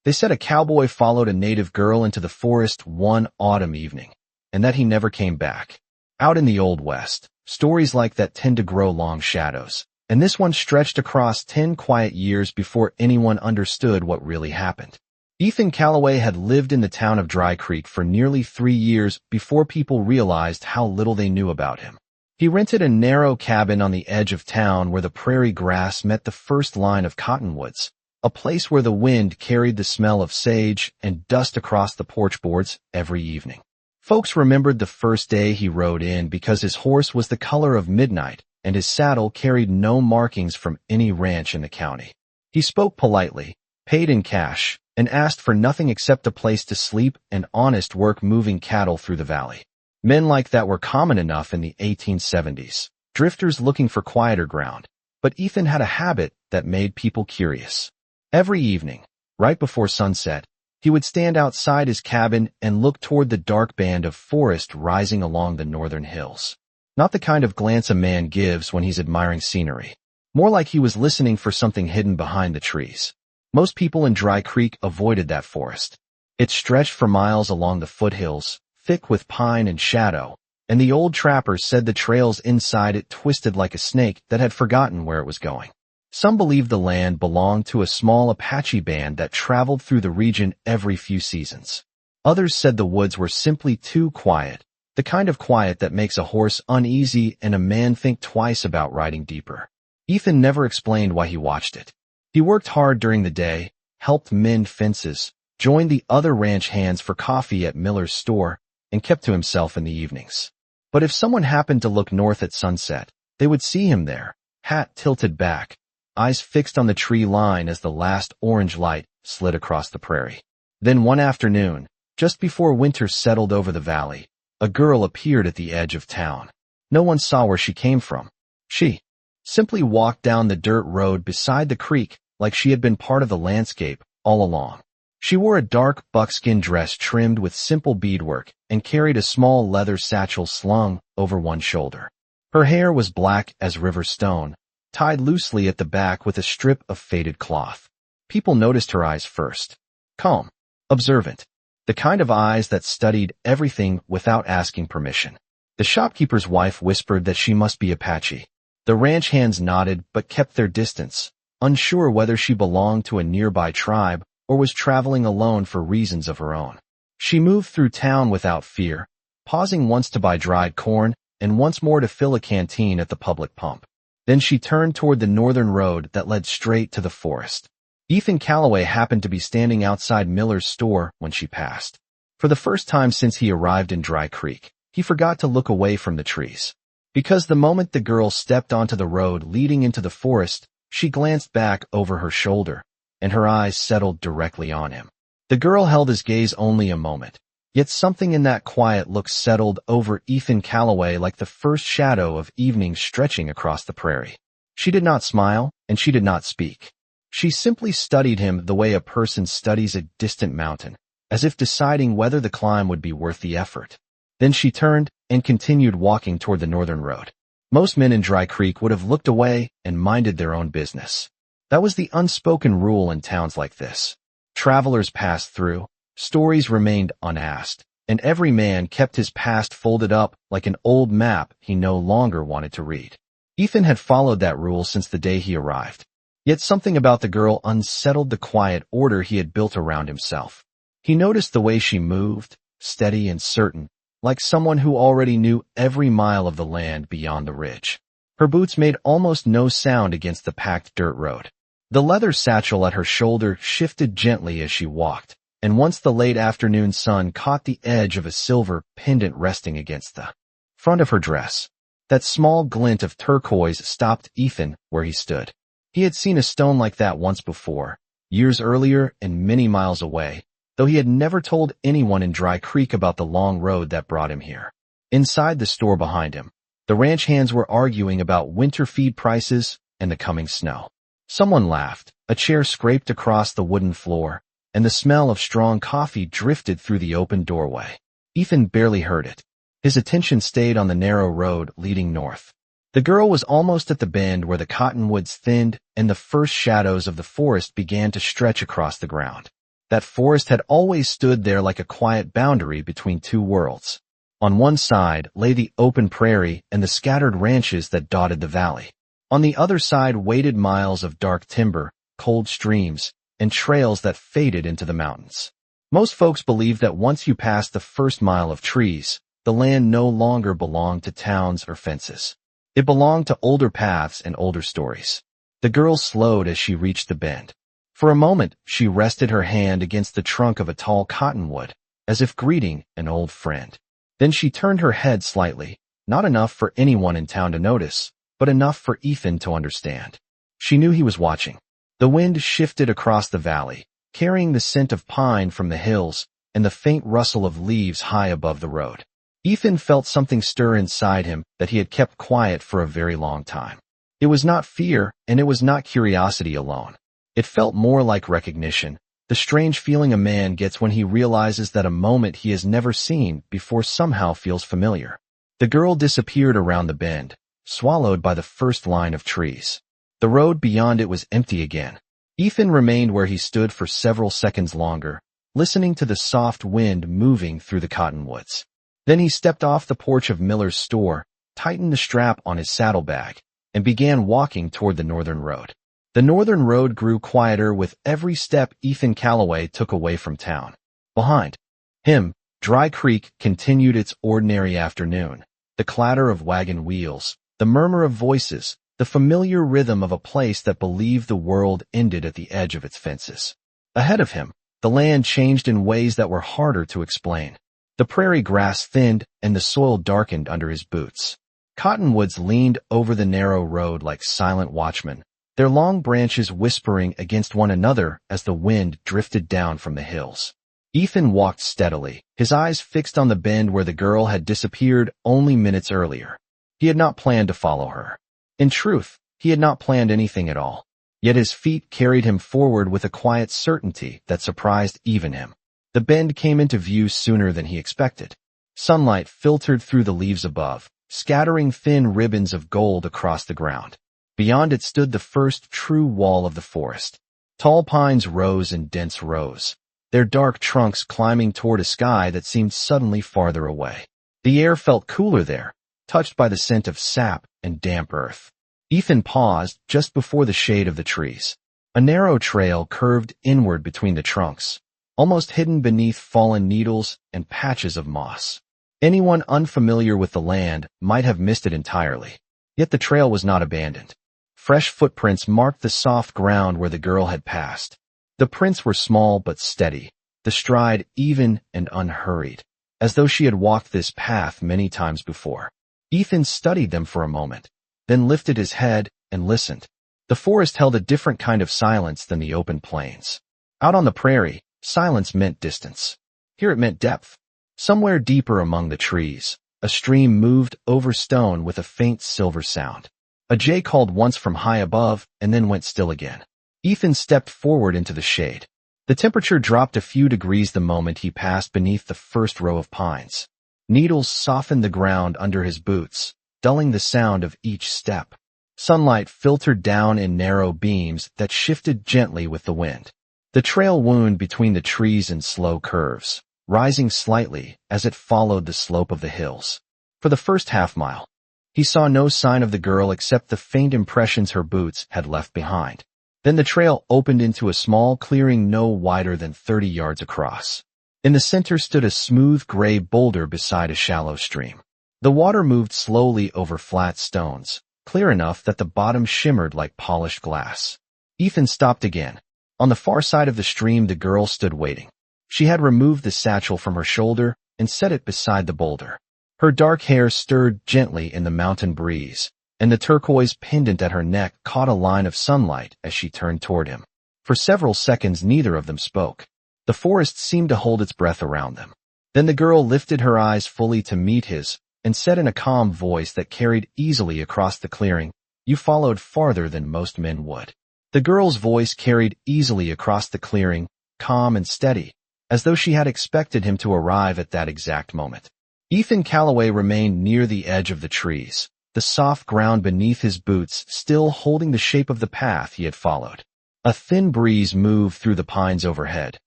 They said a cowboy followed a native girl into the forest one autumn evening, and that he never came back. Out in the Old West, stories like that tend to grow long shadows, and this one stretched across 10 quiet years before anyone understood what really happened. Ethan Calloway had lived in the town of Dry Creek for nearly 3 years before people realized how little they knew about him. He rented a narrow cabin on the edge of town where the prairie grass met the first line of cottonwoods, a place where the wind carried the smell of sage and dust across the porch boards every evening. Folks remembered the first day he rode in because his horse was the color of midnight and his saddle carried no markings from any ranch in the county. He spoke politely, paid in cash, and asked for nothing except a place to sleep and honest work moving cattle through the valley. Men like that were common enough in the 1870s, drifters looking for quieter ground, but Ethan had a habit that made people curious. Every evening, right before sunset, he would stand outside his cabin and look toward the dark band of forest rising along the northern hills. Not the kind of glance a man gives when he's admiring scenery. More like he was listening for something hidden behind the trees. Most people in Dry Creek avoided that forest. It stretched for miles along the foothills, thick with pine and shadow, and the old trappers said the trails inside it twisted like a snake that had forgotten where it was going. Some believed the land belonged to a small Apache band that traveled through the region every few seasons. Others said the woods were simply too quiet, the kind of quiet that makes a horse uneasy and a man think twice about riding deeper. Ethan never explained why he watched it. He worked hard during the day, helped mend fences, joined the other ranch hands for coffee at Miller's store, and kept to himself in the evenings. But if someone happened to look north at sunset, they would see him there, hat tilted back, eyes fixed on the tree line as the last orange light slid across the prairie. Then one afternoon, just before winter settled over the valley, a girl appeared at the edge of town. No one saw where she came from. She simply walked down the dirt road beside the creek like she had been part of the landscape all along. She wore a dark buckskin dress trimmed with simple beadwork and carried a small leather satchel slung over one shoulder. Her hair was black as river stone, tied loosely at the back with a strip of faded cloth. People noticed her eyes first. Calm, observant, the kind of eyes that studied everything without asking permission. The shopkeeper's wife whispered that she must be Apache. The ranch hands nodded but kept their distance, unsure whether she belonged to a nearby tribe or was traveling alone for reasons of her own. She moved through town without fear, pausing once to buy dried corn and once more to fill a canteen at the public pump. Then she turned toward the northern road that led straight to the forest. Ethan Calloway happened to be standing outside Miller's store when she passed. For the first time since he arrived in Dry Creek, he forgot to look away from the trees. Because the moment the girl stepped onto the road leading into the forest, she glanced back over her shoulder, and her eyes settled directly on him. The girl held his gaze only a moment, yet something in that quiet look settled over Ethan Calloway like the first shadow of evening stretching across the prairie. She did not smile, and she did not speak. She simply studied him the way a person studies a distant mountain, as if deciding whether the climb would be worth the effort. Then she turned and continued walking toward the northern road. Most men in Dry Creek would have looked away and minded their own business. That was the unspoken rule in towns like this. Travelers passed through, stories remained unasked, and every man kept his past folded up like an old map he no longer wanted to read. Ethan had followed that rule since the day he arrived. Yet something about the girl unsettled the quiet order he had built around himself. He noticed the way she moved, steady and certain, like someone who already knew every mile of the land beyond the ridge. Her boots made almost no sound against the packed dirt road. The leather satchel at her shoulder shifted gently as she walked, and once the late afternoon sun caught the edge of a silver pendant resting against the front of her dress, that small glint of turquoise stopped Ethan where he stood. He had seen a stone like that once before, years earlier and many miles away, though he had never told anyone in Dry Creek about the long road that brought him here. Inside the store behind him, the ranch hands were arguing about winter feed prices and the coming snow. Someone laughed, a chair scraped across the wooden floor, and the smell of strong coffee drifted through the open doorway. Ethan barely heard it. His attention stayed on the narrow road leading north. The girl was almost at the bend where the cottonwoods thinned and the first shadows of the forest began to stretch across the ground. That forest had always stood there like a quiet boundary between two worlds. On one side lay the open prairie and the scattered ranches that dotted the valley. On the other side waited miles of dark timber, cold streams, and trails that faded into the mountains. Most folks believed that once you passed the first mile of trees, the land no longer belonged to towns or fences. It belonged to older paths and older stories. The girl slowed as she reached the bend. For a moment, she rested her hand against the trunk of a tall cottonwood, as if greeting an old friend. Then she turned her head slightly, not enough for anyone in town to notice, but enough for Ethan to understand. She knew he was watching. The wind shifted across the valley, carrying the scent of pine from the hills and the faint rustle of leaves high above the road. Ethan felt something stir inside him that he had kept quiet for a very long time. It was not fear, and it was not curiosity alone. It felt more like recognition, the strange feeling a man gets when he realizes that a moment he has never seen before somehow feels familiar. The girl disappeared around the bend, swallowed by the first line of trees. The road beyond it was empty again. Ethan remained where he stood for several seconds longer, listening to the soft wind moving through the cottonwoods. Then he stepped off the porch of Miller's store, tightened the strap on his saddlebag, and began walking toward the northern road. The northern road grew quieter with every step Ethan Calloway took away from town. Behind him, Dry Creek continued its ordinary afternoon. The clatter of wagon wheels, the murmur of voices, the familiar rhythm of a place that believed the world ended at the edge of its fences. Ahead of him, the land changed in ways that were harder to explain. The prairie grass thinned and the soil darkened under his boots. Cottonwoods leaned over the narrow road like silent watchmen, their long branches whispering against one another as the wind drifted down from the hills. Ethan walked steadily, his eyes fixed on the bend where the girl had disappeared only minutes earlier. He had not planned to follow her. In truth, he had not planned anything at all. Yet his feet carried him forward with a quiet certainty that surprised even him. The bend came into view sooner than he expected. Sunlight filtered through the leaves above, scattering thin ribbons of gold across the ground. Beyond it stood the first true wall of the forest. Tall pines rose in dense rows, their dark trunks climbing toward a sky that seemed suddenly farther away. The air felt cooler there, touched by the scent of sap and damp earth. Ethan paused just before the shade of the trees. A narrow trail curved inward between the trunks, almost hidden beneath fallen needles and patches of moss. Anyone unfamiliar with the land might have missed it entirely. Yet the trail was not abandoned. Fresh footprints marked the soft ground where the girl had passed. The prints were small but steady, the stride even and unhurried, as though she had walked this path many times before. Ethan studied them for a moment, then lifted his head and listened. The forest held a different kind of silence than the open plains. Out on the prairie, silence meant distance. Here it meant depth. Somewhere deeper among the trees, a stream moved over stone with a faint silver sound. A jay called once from high above and then went still again. Ethan stepped forward into the shade. The temperature dropped a few degrees the moment he passed beneath the first row of pines. Needles softened the ground under his boots, dulling the sound of each step. Sunlight filtered down in narrow beams that shifted gently with the wind. The trail wound between the trees in slow curves, rising slightly as it followed the slope of the hills. For the first half-mile, he saw no sign of the girl except the faint impressions her boots had left behind. Then the trail opened into a small clearing no wider than 30 yards across. In the center stood a smooth gray boulder beside a shallow stream. The water moved slowly over flat stones, clear enough that the bottom shimmered like polished glass. Ethan stopped again. On the far side of the stream the girl stood waiting. She had removed the satchel from her shoulder and set it beside the boulder. Her dark hair stirred gently in the mountain breeze, and the turquoise pendant at her neck caught a line of sunlight as she turned toward him. For several seconds neither of them spoke. The forest seemed to hold its breath around them. Then the girl lifted her eyes fully to meet his, and said in a calm voice that carried easily across the clearing, "You followed farther than most men would." The girl's voice carried easily across the clearing, calm and steady, as though she had expected him to arrive at that exact moment. Ethan Calloway remained near the edge of the trees, the soft ground beneath his boots still holding the shape of the path he had followed. A thin breeze moved through the pines overhead,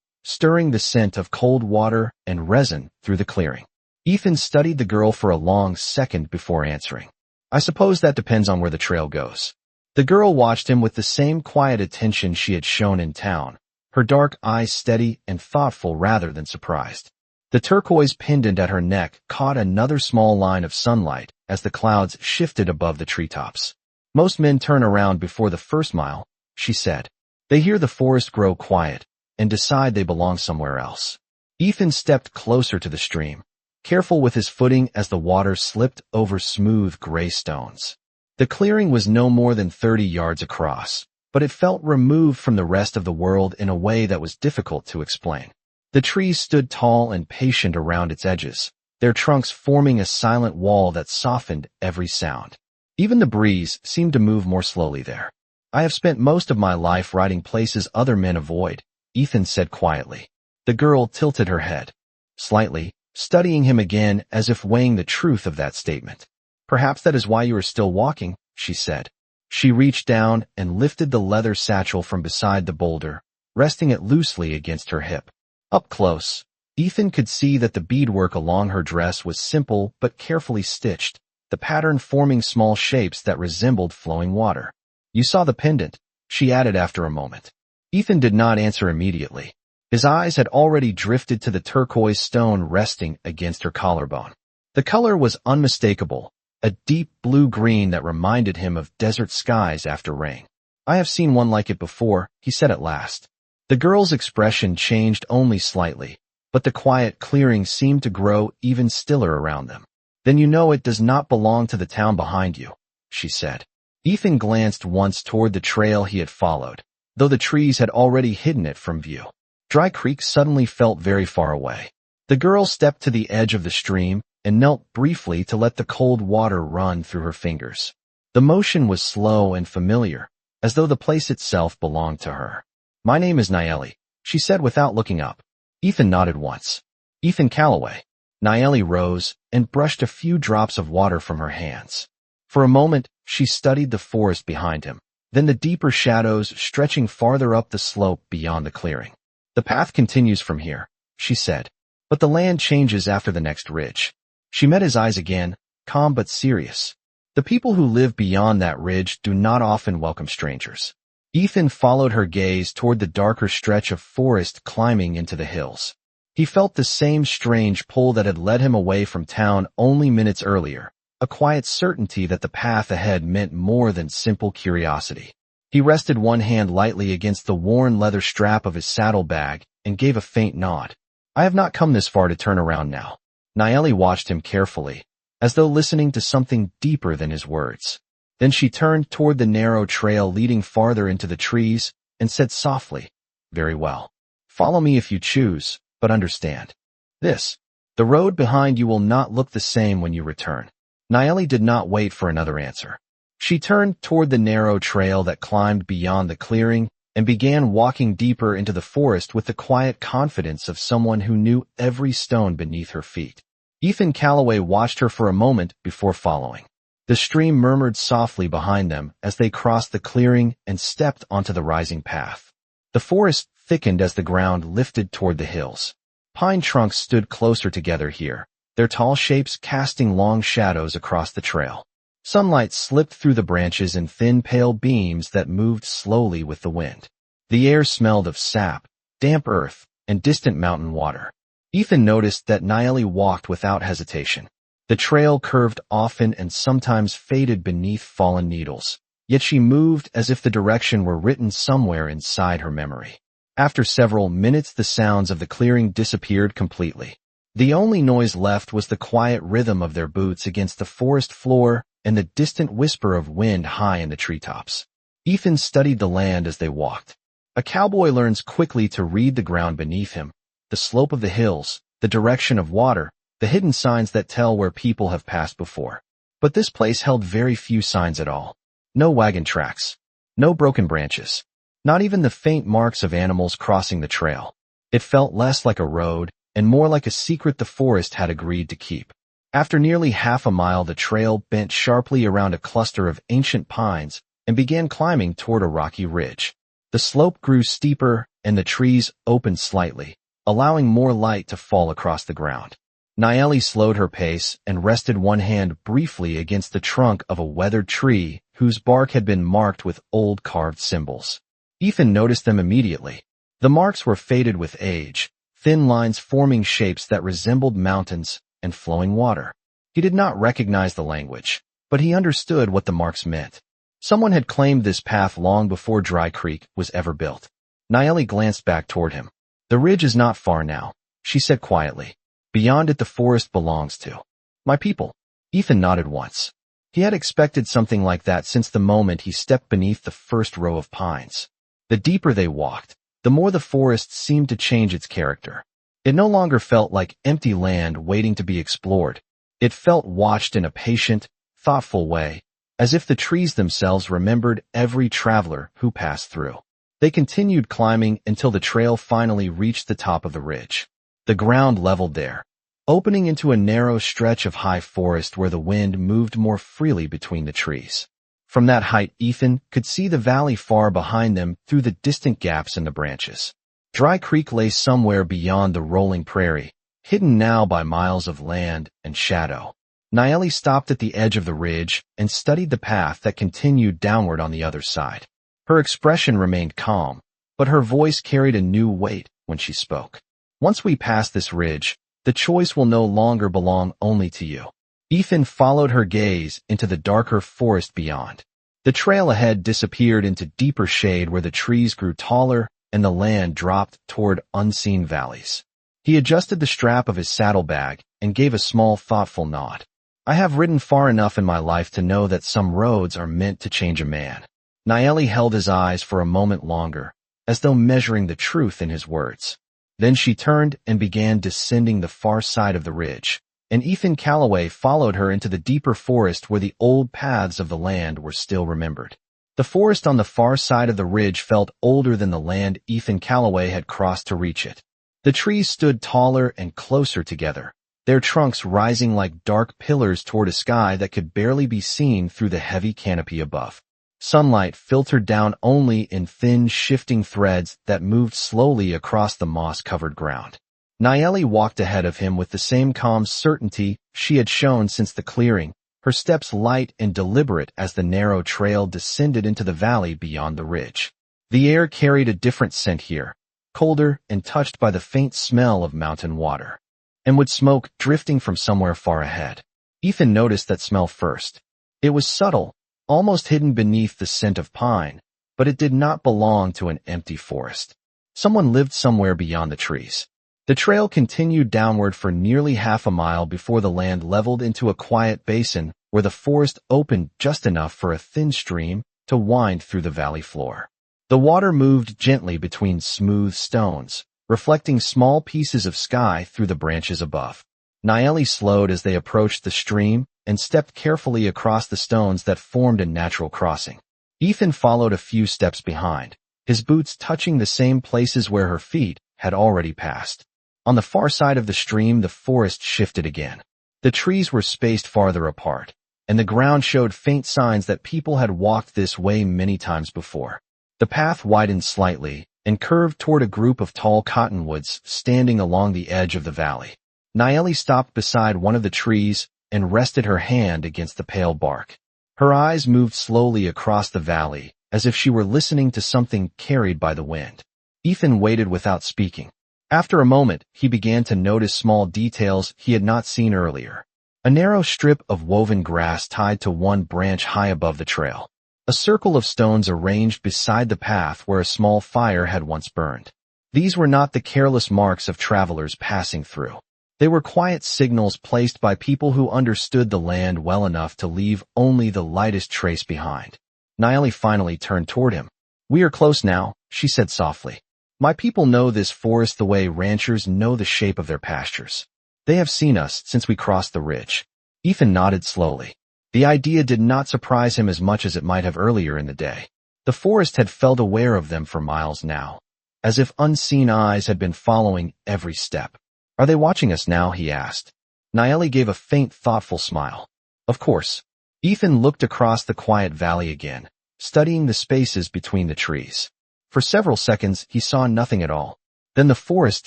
stirring the scent of cold water and resin through the clearing. Ethan studied the girl for a long second before answering. I suppose that depends on where the trail goes. The girl watched him with the same quiet attention she had shown in town, her dark eyes steady and thoughtful rather than surprised. The turquoise pendant at her neck caught another small line of sunlight as the clouds shifted above the treetops. Most men turn around before the first mile, she said. They hear the forest grow quiet and decide they belong somewhere else. Ethan stepped closer to the stream, careful with his footing as the water slipped over smooth gray stones. The clearing was no more than 30 yards across, but it felt removed from the rest of the world in a way that was difficult to explain. The trees stood tall and patient around its edges, their trunks forming a silent wall that softened every sound. Even the breeze seemed to move more slowly there. I have spent most of my life riding places other men avoid, Ethan said quietly. The girl tilted her head slightly, studying him again as if weighing the truth of that statement. Perhaps that is why you are still walking, she said. She reached down and lifted the leather satchel from beside the boulder, resting it loosely against her hip. Up close, Ethan could see that the beadwork along her dress was simple but carefully stitched, the pattern forming small shapes that resembled flowing water. You saw the pendant, she added after a moment. Ethan did not answer immediately. His eyes had already drifted to the turquoise stone resting against her collarbone. The color was unmistakable, a deep blue-green that reminded him of desert skies after rain. I have seen one like it before, he said at last. The girl's expression changed only slightly, but the quiet clearing seemed to grow even stiller around them. Then you know it does not belong to the town behind you, she said. Ethan glanced once toward the trail he had followed, though the trees had already hidden it from view. Dry Creek suddenly felt very far away. The girl stepped to the edge of the stream and knelt briefly to let the cold water run through her fingers. The motion was slow and familiar, as though the place itself belonged to her. My name is Nayeli, she said without looking up. Ethan nodded once. Ethan Calloway. Nayeli rose and brushed a few drops of water from her hands. For a moment, she studied the forest behind him, then the deeper shadows stretching farther up the slope beyond the clearing. The path continues from here, she said, but the land changes after the next ridge. She met his eyes again, calm but serious. The people who live beyond that ridge do not often welcome strangers. Ethan followed her gaze toward the darker stretch of forest climbing into the hills. He felt the same strange pull that had led him away from town only minutes earlier, a quiet certainty that the path ahead meant more than simple curiosity. He rested one hand lightly against the worn leather strap of his saddlebag and gave a faint nod. I have not come this far to turn around now. Nayeli watched him carefully, as though listening to something deeper than his words. Then she turned toward the narrow trail leading farther into the trees and said softly, Very well. Follow me if you choose, but understand this. The road behind you will not look the same when you return. Nayeli did not wait for another answer. She turned toward the narrow trail that climbed beyond the clearing and began walking deeper into the forest with the quiet confidence of someone who knew every stone beneath her feet. Ethan Calloway watched her for a moment before following. The stream murmured softly behind them as they crossed the clearing and stepped onto the rising path. The forest thickened as the ground lifted toward the hills. Pine trunks stood closer together here, their tall shapes casting long shadows across the trail. Sunlight slipped through the branches in thin pale beams that moved slowly with the wind. The air smelled of sap, damp earth, and distant mountain water. Ethan noticed that Nayeli walked without hesitation. The trail curved often and sometimes faded beneath fallen needles, yet she moved as if the direction were written somewhere inside her memory. After several minutes, the sounds of the clearing disappeared completely. The only noise left was the quiet rhythm of their boots against the forest floor and the distant whisper of wind high in the treetops. Ethan studied the land as they walked. A cowboy learns quickly to read the ground beneath him, the slope of the hills, the direction of water, the hidden signs that tell where people have passed before. But this place held very few signs at all. No wagon tracks. No broken branches. Not even the faint marks of animals crossing the trail. It felt less like a road and more like a secret the forest had agreed to keep. After nearly half a mile, the trail bent sharply around a cluster of ancient pines and began climbing toward a rocky ridge. The slope grew steeper and the trees opened slightly, allowing more light to fall across the ground. Naeli slowed her pace and rested one hand briefly against the trunk of a weathered tree whose bark had been marked with old carved symbols. Ethan noticed them immediately. The marks were faded with age, thin lines forming shapes that resembled mountains and flowing water. He did not recognize the language, but he understood what the marks meant. Someone had claimed this path long before Dry Creek was ever built. Naeli glanced back toward him. "The ridge is not far now," she said quietly. "Beyond it the forest belongs to my people." Ethan nodded once. He had expected something like that since the moment he stepped beneath the first row of pines. The deeper they walked, the more the forest seemed to change its character. It no longer felt like empty land waiting to be explored. It felt watched in a patient, thoughtful way, as if the trees themselves remembered every traveler who passed through. They continued climbing until the trail finally reached the top of the ridge. The ground leveled there, opening into a narrow stretch of high forest where the wind moved more freely between the trees. From that height, Ethan could see the valley far behind them through the distant gaps in the branches. Dry Creek lay somewhere beyond the rolling prairie, hidden now by miles of land and shadow. Naeli stopped at the edge of the ridge and studied the path that continued downward on the other side. Her expression remained calm, but her voice carried a new weight when she spoke. "Once we pass this ridge, the choice will no longer belong only to you." Ethan followed her gaze into the darker forest beyond. The trail ahead disappeared into deeper shade where the trees grew taller and the land dropped toward unseen valleys. He adjusted the strap of his saddlebag and gave a small, thoughtful nod. "I have ridden far enough in my life to know that some roads are meant to change a man." Naeli held his eyes for a moment longer, as though measuring the truth in his words. Then she turned and began descending the far side of the ridge, and Ethan Calloway followed her into the deeper forest where the old paths of the land were still remembered. The forest on the far side of the ridge felt older than the land Ethan Calloway had crossed to reach it. The trees stood taller and closer together, their trunks rising like dark pillars toward a sky that could barely be seen through the heavy canopy above. Sunlight filtered down only in thin, shifting threads that moved slowly across the moss-covered ground. Naeli walked ahead of him with the same calm certainty she had shown since the clearing, her steps light and deliberate as the narrow trail descended into the valley beyond the ridge. The air carried a different scent here, colder and touched by the faint smell of mountain water, and wood smoke drifting from somewhere far ahead. Ethan noticed that smell first. It was subtle, almost hidden beneath the scent of pine, but it did not belong to an empty forest. Someone lived somewhere beyond the trees. The trail continued downward for nearly half a mile before the land leveled into a quiet basin where the forest opened just enough for a thin stream to wind through the valley floor. The water moved gently between smooth stones, reflecting small pieces of sky through the branches above. Naeli slowed as they approached the stream and stepped carefully across the stones that formed a natural crossing. Ethan followed a few steps behind, his boots touching the same places where her feet had already passed. On the far side of the stream, the forest shifted again. The trees were spaced farther apart, and the ground showed faint signs that people had walked this way many times before. The path widened slightly and curved toward a group of tall cottonwoods standing along the edge of the valley. Naeli stopped beside one of the trees and rested her hand against the pale bark. Her eyes moved slowly across the valley, as if she were listening to something carried by the wind. Ethan waited without speaking. After a moment, he began to notice small details he had not seen earlier. A narrow strip of woven grass tied to one branch high above the trail. A circle of stones arranged beside the path where a small fire had once burned. These were not the careless marks of travelers passing through. They were quiet signals placed by people who understood the land well enough to leave only the lightest trace behind. Naeli finally turned toward him. "We are close now," she said softly. "My people know this forest the way ranchers know the shape of their pastures. They have seen us since we crossed the ridge." Ethan nodded slowly. The idea did not surprise him as much as it might have earlier in the day. The forest had felt aware of them for miles now, as if unseen eyes had been following every step. "Are they watching us now?" he asked. Naeli gave a faint, thoughtful smile. "Of course." Ethan looked across the quiet valley again, studying the spaces between the trees. For several seconds, he saw nothing at all. Then the forest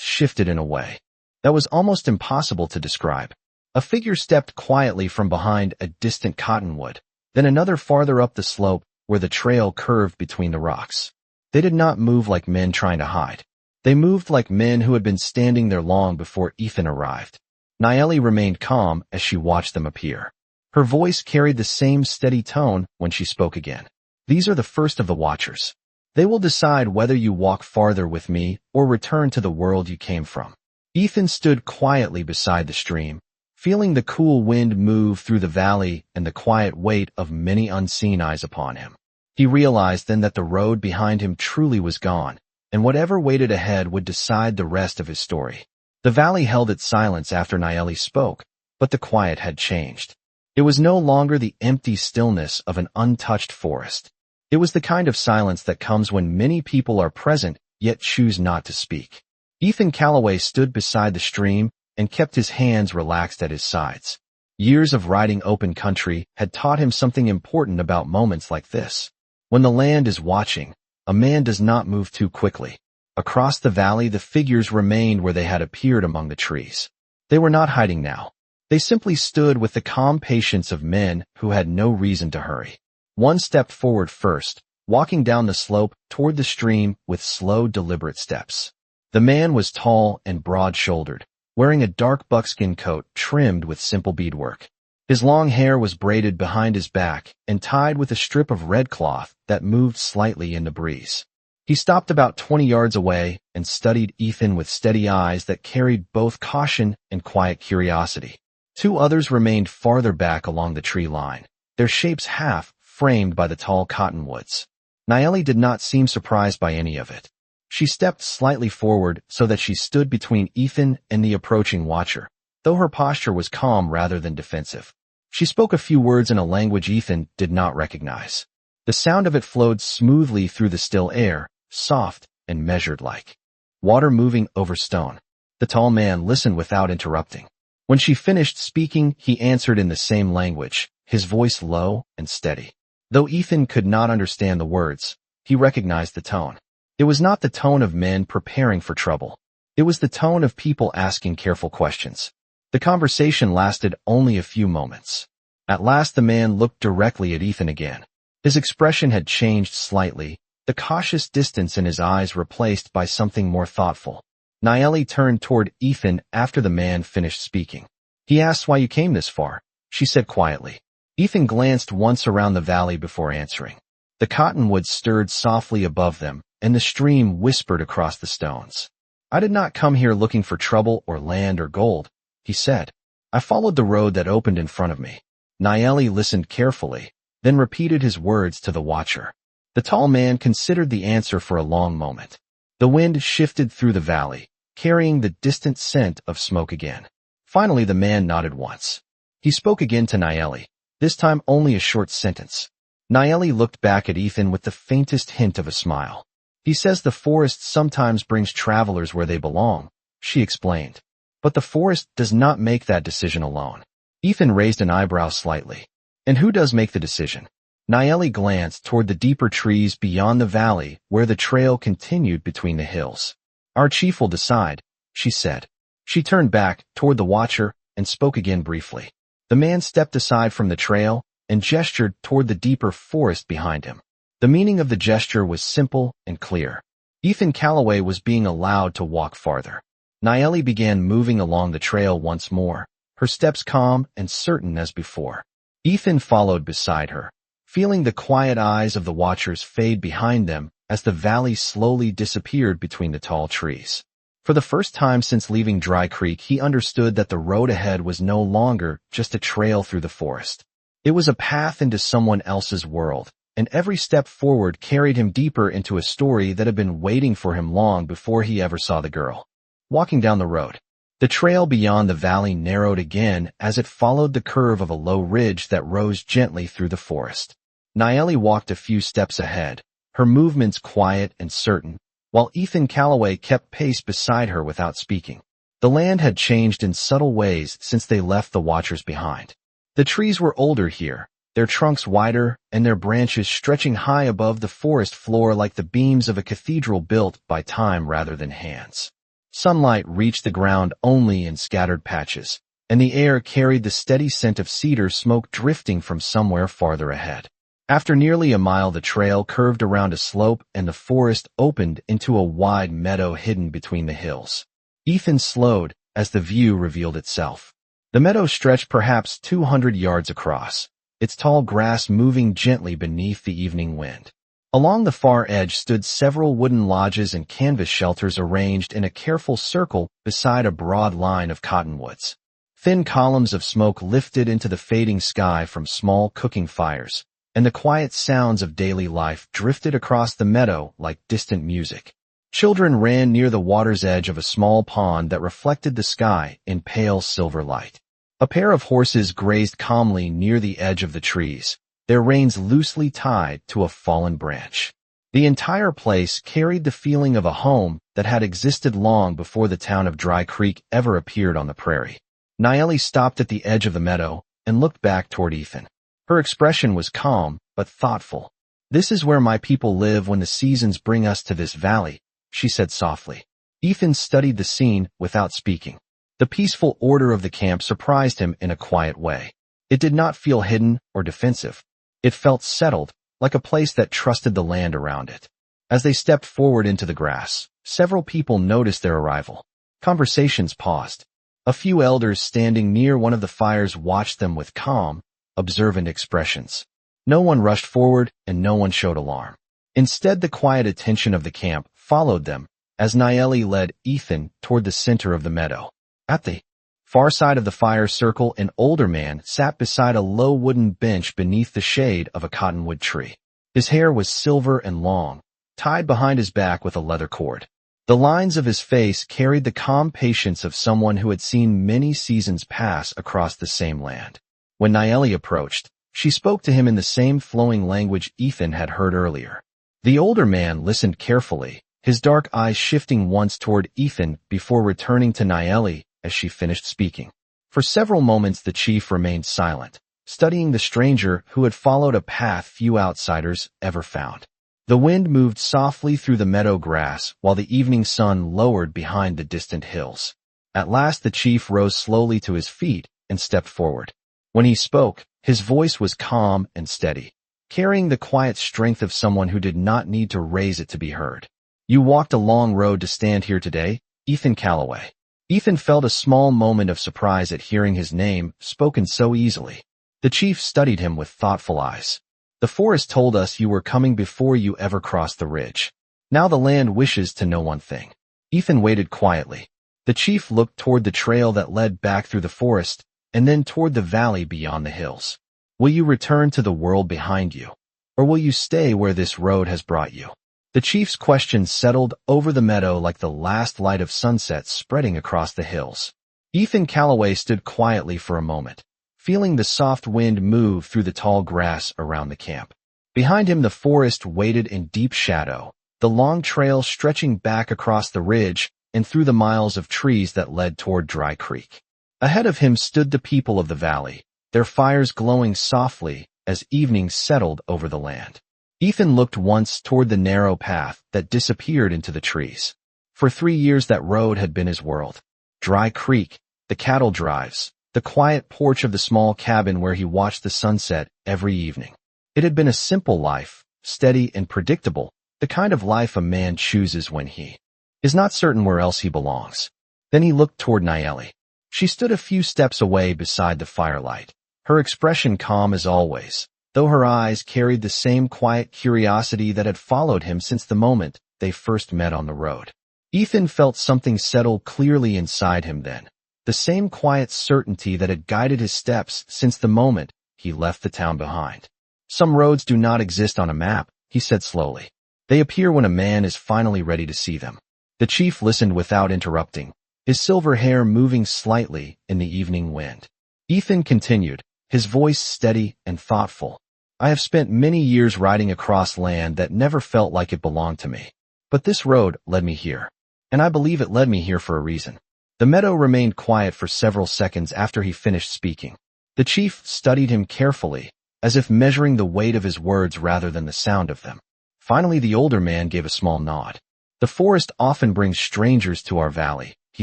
shifted in a way that was almost impossible to describe. A figure stepped quietly from behind a distant cottonwood, then another farther up the slope where the trail curved between the rocks. They did not move like men trying to hide. They moved like men who had been standing there long before Ethan arrived. Nayeli remained calm as she watched them appear. Her voice carried the same steady tone when she spoke again. These are the first of the Watchers. They will decide whether you walk farther with me or return to the world you came from. Ethan stood quietly beside the stream, feeling the cool wind move through the valley and the quiet weight of many unseen eyes upon him. He realized then that the road behind him truly was gone, and whatever waited ahead would decide the rest of his story. The valley held its silence after Nayeli spoke, but the quiet had changed. It was no longer the empty stillness of an untouched forest. It was the kind of silence that comes when many people are present yet choose not to speak. Ethan Calloway stood beside the stream and kept his hands relaxed at his sides. Years of riding open country had taught him something important about moments like this. When the land is watching, a man does not move too quickly. Across the valley, the figures remained where they had appeared among the trees. They were not hiding now. They simply stood with the calm patience of men who had no reason to hurry. One stepped forward first, walking down the slope toward the stream with slow, deliberate steps. The man was tall and broad-shouldered, wearing a dark buckskin coat trimmed with simple beadwork. His long hair was braided behind his back and tied with a strip of red cloth that moved slightly in the breeze. He stopped about 20 yards away and studied Ethan with steady eyes that carried both caution and quiet curiosity. Two others remained farther back along the tree line, their shapes half framed by the tall cottonwoods. Nayeli did not seem surprised by any of it. She stepped slightly forward so that she stood between Ethan and the approaching Watcher, though her posture was calm rather than defensive. She spoke a few words in a language Ethan did not recognize. The sound of it flowed smoothly through the still air, soft and measured like water moving over stone. The tall man listened without interrupting. When she finished speaking, he answered in the same language, his voice low and steady. Though Ethan could not understand the words, he recognized the tone. It was not the tone of men preparing for trouble. It was the tone of people asking careful questions. The conversation lasted only a few moments. At last the man looked directly at Ethan again. His expression had changed slightly, the cautious distance in his eyes replaced by something more thoughtful. Nayeli turned toward Ethan after the man finished speaking. He asked why you came this far, she said quietly. Ethan glanced once around the valley before answering. The cottonwoods stirred softly above them, and the stream whispered across the stones. I did not come here looking for trouble or land or gold, he said. I followed the road that opened in front of me. Nayeli listened carefully, then repeated his words to the Watcher. The tall man considered the answer for a long moment. The wind shifted through the valley, carrying the distant scent of smoke again. Finally, the man nodded once. He spoke again to Nayeli, this time only a short sentence. Nayeli looked back at Ethan with the faintest hint of a smile. He says the forest sometimes brings travelers where they belong, she explained. But the forest does not make that decision alone. Ethan raised an eyebrow slightly. And who does make the decision? Nayeli glanced toward the deeper trees beyond the valley where the trail continued between the hills. Our chief will decide, she said. She turned back toward the Watcher and spoke again briefly. The man stepped aside from the trail and gestured toward the deeper forest behind him. The meaning of the gesture was simple and clear. Ethan Calloway was being allowed to walk farther. Nayeli began moving along the trail once more, her steps calm and certain as before. Ethan followed beside her, feeling the quiet eyes of the Watchers fade behind them as the valley slowly disappeared between the tall trees. For the first time since leaving Dry Creek, he understood that the road ahead was no longer just a trail through the forest. It was a path into someone else's world, and every step forward carried him deeper into a story that had been waiting for him long before he ever saw the girl. Walking down the road, the trail beyond the valley narrowed again as it followed the curve of a low ridge that rose gently through the forest. Nayeli walked a few steps ahead, her movements quiet and certain, while Ethan Calloway kept pace beside her without speaking. The land had changed in subtle ways since they left the Watchers behind. The trees were older here, their trunks wider and their branches stretching high above the forest floor like the beams of a cathedral built by time rather than hands. Sunlight reached the ground only in scattered patches, and the air carried the steady scent of cedar smoke drifting from somewhere farther ahead. After nearly a mile, the trail curved around a slope and the forest opened into a wide meadow hidden between the hills. Ethan slowed as the view revealed itself. The meadow stretched perhaps 200 yards across, its tall grass moving gently beneath the evening wind. Along the far edge stood several wooden lodges and canvas shelters arranged in a careful circle beside a broad line of cottonwoods. Thin columns of smoke lifted into the fading sky from small cooking fires, and the quiet sounds of daily life drifted across the meadow like distant music. Children ran near the water's edge of a small pond that reflected the sky in pale silver light. A pair of horses grazed calmly near the edge of the trees, their reins loosely tied to a fallen branch. The entire place carried the feeling of a home that had existed long before the town of Dry Creek ever appeared on the prairie. Nayeli stopped at the edge of the meadow and looked back toward Ethan. Her expression was calm but thoughtful. "This is where my people live when the seasons bring us to this valley," she said softly. Ethan studied the scene without speaking. The peaceful order of the camp surprised him in a quiet way. It did not feel hidden or defensive. It felt settled, like a place that trusted the land around it. As they stepped forward into the grass, several people noticed their arrival. Conversations paused. A few elders standing near one of the fires watched them with calm, observant expressions. No one rushed forward and no one showed alarm. Instead, the quiet attention of the camp followed them as Nayeli led Ethan toward the center of the meadow. At the far side of the fire circle, an older man sat beside a low wooden bench beneath the shade of a cottonwood tree. His hair was silver and long, tied behind his back with a leather cord. The lines of his face carried the calm patience of someone who had seen many seasons pass across the same land. When Nayeli approached, she spoke to him in the same flowing language Ethan had heard earlier. The older man listened carefully, his dark eyes shifting once toward Ethan before returning to Nayeli as she finished speaking. For several moments the chief remained silent, studying the stranger who had followed a path few outsiders ever found. The wind moved softly through the meadow grass while the evening sun lowered behind the distant hills. At last the chief rose slowly to his feet and stepped forward. When he spoke, his voice was calm and steady, carrying the quiet strength of someone who did not need to raise it to be heard. "You walked a long road to stand here today, Ethan Calloway." Ethan felt a small moment of surprise at hearing his name spoken so easily. The chief studied him with thoughtful eyes. "The forest told us you were coming before you ever crossed the ridge. Now the land wishes to know one thing." Ethan waited quietly. The chief looked toward the trail that led back through the forest, and then toward the valley beyond the hills. "Will you return to the world behind you, or will you stay where this road has brought you?" The chief's question settled over the meadow like the last light of sunset spreading across the hills. Ethan Calloway stood quietly for a moment, feeling the soft wind move through the tall grass around the camp. Behind him the forest waited in deep shadow, the long trail stretching back across the ridge and through the miles of trees that led toward Dry Creek. Ahead of him stood the people of the valley, their fires glowing softly as evening settled over the land. Ethan looked once toward the narrow path that disappeared into the trees. For 3 years that road had been his world. Dry Creek, the cattle drives, the quiet porch of the small cabin where he watched the sunset every evening. It had been a simple life, steady and predictable, the kind of life a man chooses when he is not certain where else he belongs. Then he looked toward Nayeli. She stood a few steps away beside the firelight, her expression calm as always, though her eyes carried the same quiet curiosity that had followed him since the moment they first met on the road. Ethan felt something settle clearly inside him then, the same quiet certainty that had guided his steps since the moment he left the town behind. "Some roads do not exist on a map," he said slowly. "They appear when a man is finally ready to see them." The chief listened without interrupting, his silver hair moving slightly in the evening wind. Ethan continued, his voice steady and thoughtful. "I have spent many years riding across land that never felt like it belonged to me. But this road led me here. And I believe it led me here for a reason." The meadow remained quiet for several seconds after he finished speaking. The chief studied him carefully, as if measuring the weight of his words rather than the sound of them. Finally, the older man gave a small nod. "The forest often brings strangers to our valley," he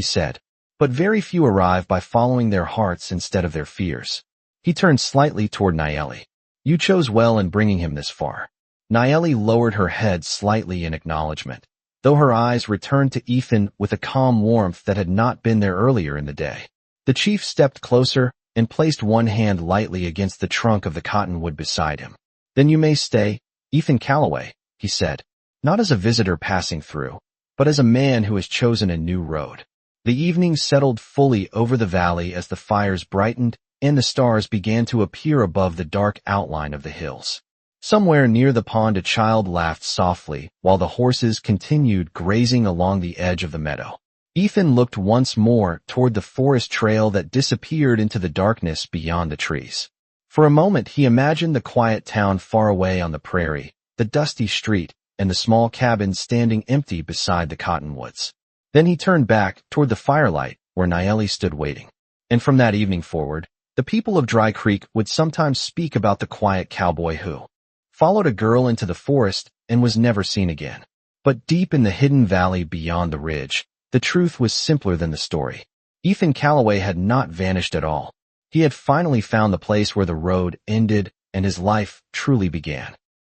said, "but very few arrive by following their hearts instead of their fears." He turned slightly toward Nayeli. "You chose well in bringing him this far." Nayeli lowered her head slightly in acknowledgement, though her eyes returned to Ethan with a calm warmth that had not been there earlier in the day. The chief stepped closer and placed one hand lightly against the trunk of the cottonwood beside him. "Then you may stay, Ethan Calloway," he said, "not as a visitor passing through, but as a man who has chosen a new road." The evening settled fully over the valley as the fires brightened and the stars began to appear above the dark outline of the hills. Somewhere near the pond, a child laughed softly while the horses continued grazing along the edge of the meadow. Ethan looked once more toward the forest trail that disappeared into the darkness beyond the trees. For a moment, he imagined the quiet town far away on the prairie, the dusty street, and the small cabin standing empty beside the cottonwoods. Then he turned back toward the firelight where Nayeli stood waiting. And from that evening forward, the people of Dry Creek would sometimes speak about the quiet cowboy who followed a girl into the forest and was never seen again. But deep in the hidden valley beyond the ridge, the truth was simpler than the story. Ethan Calloway had not vanished at all. He had finally found the place where the road ended and his life truly began.